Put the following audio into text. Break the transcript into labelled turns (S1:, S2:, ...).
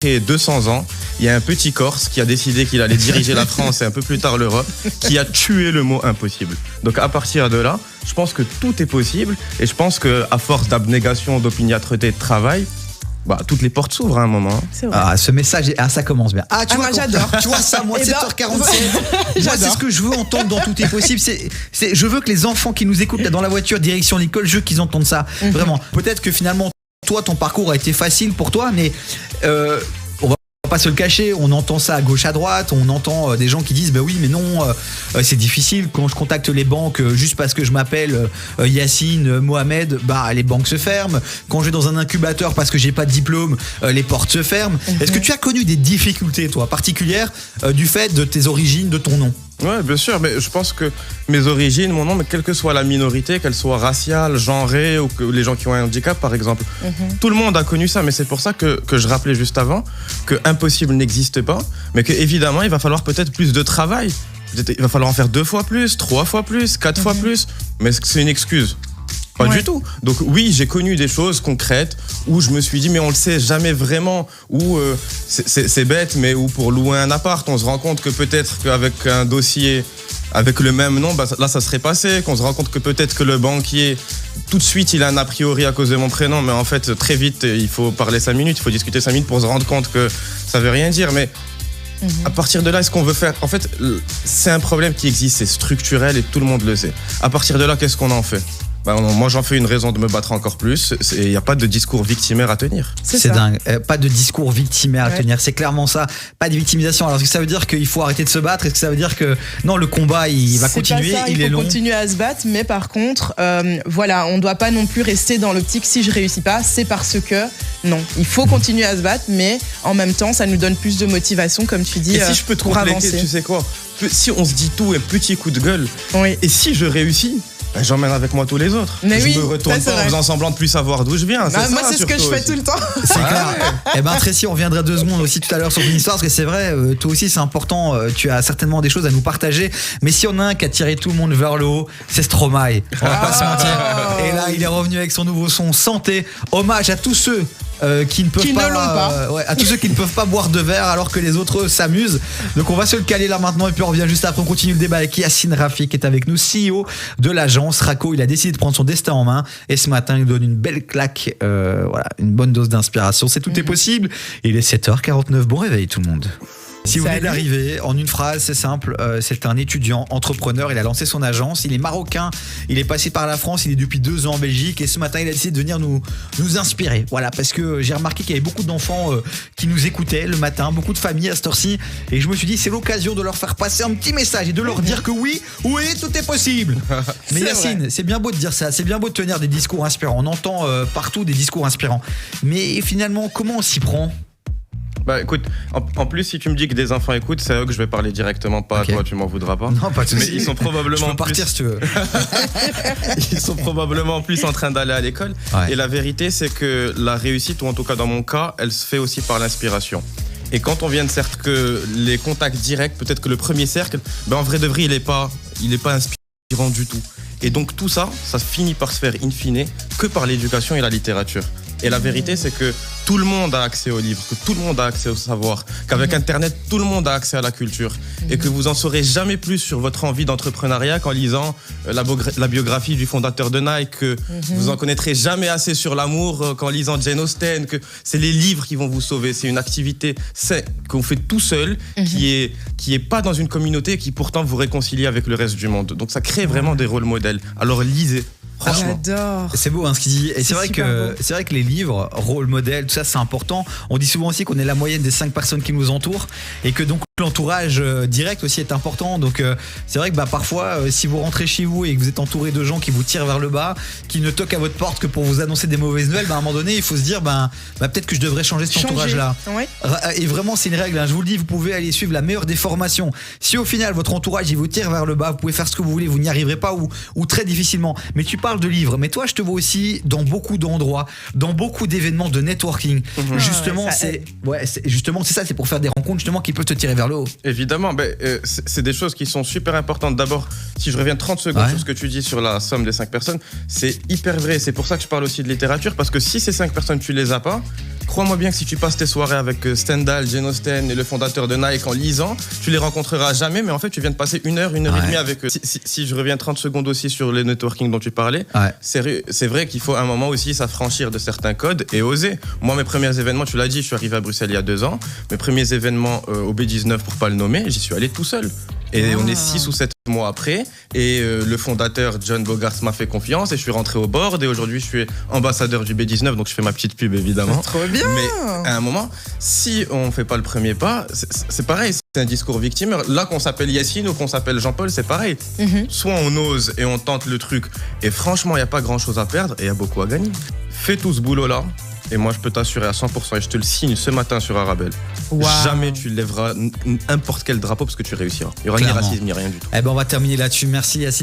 S1: 200 ans, il y a un petit Corse qui a décidé qu'il allait diriger la France et un peu plus tard l'Europe, qui a tué le mot impossible. Donc à partir de là, je pense que tout est possible et je pense qu'à force d'abnégation, d'opiniâtreté, de travail, toutes les portes s'ouvrent à un moment.
S2: C'est vrai.
S3: Ce message, ça commence bien.
S2: Moi j'adore.
S3: Tu vois ça, moi 7h47. Moi
S2: J'adore.
S3: c'est ce que je veux entendre dans Tout est possible. Je veux que les enfants qui nous écoutent là dans la voiture, direction l'école, je veux qu'ils entendent ça. Vraiment. Peut-être que finalement, toi, ton parcours a été facile pour toi, mais on va pas se le cacher, on entend ça à gauche à droite, on entend des gens qui disent oui mais non, c'est difficile quand je contacte les banques juste parce que je m'appelle Yacine, Mohamed, les banques se ferment. Quand je vais dans un incubateur parce que j'ai pas de diplôme, les portes se ferment. Est-ce que tu as connu des difficultés toi particulières du fait de tes origines, de ton nom?
S1: Ouais, bien sûr, mais je pense que mes origines, mon nom, mais quelle que soit la minorité, qu'elle soit raciale, genrée ou que les gens qui ont un handicap par exemple, tout le monde a connu ça, mais c'est pour ça que je rappelais juste avant que impossible n'existe pas, mais que évidemment il va falloir peut-être plus de travail. Il va falloir en faire 2 fois plus, 3 fois plus, 4 fois plus, mais est-ce que c'est une excuse? Pas du tout. Donc oui, j'ai connu des choses concrètes où je me suis dit mais on le sait jamais vraiment, où c'est bête, mais où pour louer un appart, on se rend compte que peut-être qu'avec un dossier avec le même nom, là ça serait passé, qu'on se rend compte que peut-être que le banquier, tout de suite il a un a priori à cause de mon prénom, mais en fait très vite il faut parler 5 minutes, il faut discuter 5 minutes pour se rendre compte que ça veut rien dire, mais à partir de là, est-ce qu'on veut faire... En fait, c'est un problème qui existe, c'est structurel et tout le monde le sait. À partir de là, qu'est-ce qu'on en fait? Moi, j'en fais une raison de me battre encore plus. Il n'y a pas de discours victimaire à tenir.
S3: C'est dingue. Pas de discours victimaire à tenir. C'est clairement ça. Pas de victimisation. Alors, est-ce que ça veut dire qu'il faut arrêter de se battre? Est-ce que ça veut dire que non, le combat, il va continuer?
S2: Il
S3: est long.
S2: Il faut continuer à se battre, mais par contre, on ne doit pas non plus rester dans l'optique si je réussis pas, c'est parce que non. Il faut continuer à se battre, mais en même temps, ça nous donne plus de motivation, comme tu dis.
S1: Et si je peux te compléter, tu sais quoi? Si on se dit tout, un petit coup de gueule.
S2: Oui.
S1: Et si je réussis? J'emmène avec moi tous les autres.
S2: Mais
S1: je me retourne pas en faisant semblant de plus savoir d'où je viens.
S2: Moi, c'est ce que je fais tout le temps.
S3: C'est clair. Tracy, on reviendra 2 secondes aussi tout à l'heure sur une histoire, parce que c'est vrai, toi aussi c'est important, tu as certainement des choses à nous partager. Mais si on a un qui a tiré tout le monde vers le haut, c'est Stromae. On va pas se mentir. Et là, il est revenu avec son nouveau son Santé. Hommage à tous ceux qui ne peuvent pas. À tous ceux qui ne peuvent pas boire de verre alors que les autres s'amusent. Donc on va se le caler là maintenant et puis on revient juste après. On continue le débat avec Yacine Raffi qui est avec nous, CEO de l'agence Raco. Il a décidé de prendre son destin en main et ce matin il donne une belle claque, une bonne dose d'inspiration. C'est tout est possible. Il est 7h49. Bon réveil tout le monde. Si vous venez d'arriver, en une phrase, c'est simple, c'est un étudiant, entrepreneur, il a lancé son agence, il est marocain, il est passé par la France, il est depuis 2 ans en Belgique et ce matin il a décidé de venir nous inspirer. Voilà, parce que j'ai remarqué qu'il y avait beaucoup d'enfants qui nous écoutaient le matin, beaucoup de familles à cette heure-ci et je me suis dit c'est l'occasion de leur faire passer un petit message et de leur dire que oui, tout est possible. Mais Yacine, c'est bien beau de dire ça, c'est bien beau de tenir des discours inspirants, on entend partout des discours inspirants, mais finalement comment on s'y prend ?
S1: Écoute, en plus si tu me dis que des enfants écoutent, c'est à eux que je vais parler directement, pas à toi, tu m'en voudras pas.
S3: Non, pas de soucis.
S1: Mais ils sont probablement
S3: je peux partir si tu veux.
S1: Ils sont probablement plus en train d'aller à l'école. Et la vérité, c'est que la réussite, ou en tout cas dans mon cas, elle se fait aussi par l'inspiration. Et quand on vient de certes que les contacts directs, peut-être que le premier cercle, en vrai de vrai, il est pas inspirant du tout. Et donc tout ça, ça finit par se faire in fine que par l'éducation et la littérature. Et la vérité, c'est que tout le monde a accès aux livres, que tout le monde a accès au savoir, qu'avec Internet, tout le monde a accès à la culture et que vous en saurez jamais plus sur votre envie d'entrepreneuriat qu'en lisant la biographie du fondateur de Nike, que vous en connaîtrez jamais assez sur l'amour qu'en lisant Jane Austen, que c'est les livres qui vont vous sauver. C'est une activité qu'on fait tout seul, qui est pas dans une communauté et qui pourtant vous réconcilie avec le reste du monde. Donc ça crée vraiment des rôles modèles. Alors lisez. Franchement.
S2: J'adore.
S3: C'est beau ce qu'il dit. Et c'est vrai que les livres, rôle modèle, tout ça c'est important. On dit souvent aussi qu'on est la moyenne des 5 personnes qui nous entourent et que donc l'entourage direct aussi est important. Donc c'est vrai que parfois si vous rentrez chez vous et que vous êtes entouré de gens qui vous tirent vers le bas, qui ne toquent à votre porte que pour vous annoncer des mauvaises nouvelles, à un moment donné il faut se dire peut-être que je devrais changer cet entourage là. Et vraiment c'est une règle, je vous le dis, vous pouvez aller suivre la meilleure des formations. Si au final votre entourage il vous tire vers le bas, vous pouvez faire ce que vous voulez, vous n'y arriverez pas ou très difficilement. Mais tu parles de livres, mais toi je te vois aussi dans beaucoup d'endroits, dans beaucoup d'événements de networking. Justement c'est ça, c'est pour faire des rencontres justement qui peuvent te tirer vers le haut.
S1: Évidemment, c'est des choses qui sont super importantes. D'abord, si je reviens 30 secondes sur ce que tu dis sur la somme des 5 personnes, c'est hyper vrai. C'est pour ça que je parle aussi de littérature, parce que si ces 5 personnes tu les as pas, crois-moi bien que si tu passes tes soirées avec Stendhal, Jane Austen et le fondateur de Nike en lisant, tu les rencontreras jamais, mais en fait, tu viens de passer une heure et demie avec eux. Si je reviens 30 secondes aussi sur les networking dont tu parlais, c'est vrai qu'il faut à un moment aussi s'affranchir de certains codes et oser. Moi, mes premiers événements, tu l'as dit, je suis arrivé à Bruxelles il y a 2 ans. Mes premiers événements au B19, pour pas le nommer, j'y suis allé tout seul. Et on est 6 ou 7 mois après. Et le fondateur John Bogarts m'a fait confiance et je suis rentré au board. Et aujourd'hui, je suis ambassadeur du B19, donc je fais ma petite pub évidemment.
S2: C'est trop bien.
S1: Mais à un moment, si on fait pas le premier pas, c'est pareil. C'est un discours victime. Là, qu'on s'appelle Yacine ou qu'on s'appelle Jean-Paul, c'est pareil. Soit on ose et on tente le truc. Et franchement, il n'y a pas grand-chose à perdre et il y a beaucoup à gagner. Fais tout ce boulot-là. Et moi, je peux t'assurer à 100%, et je te le signe ce matin sur Arabelle, jamais tu lèveras n'importe quel drapeau parce que tu réussiras. Il n'y aura ni racisme, ni rien du tout.
S3: Eh ben, on va terminer là-dessus. Merci Yacine.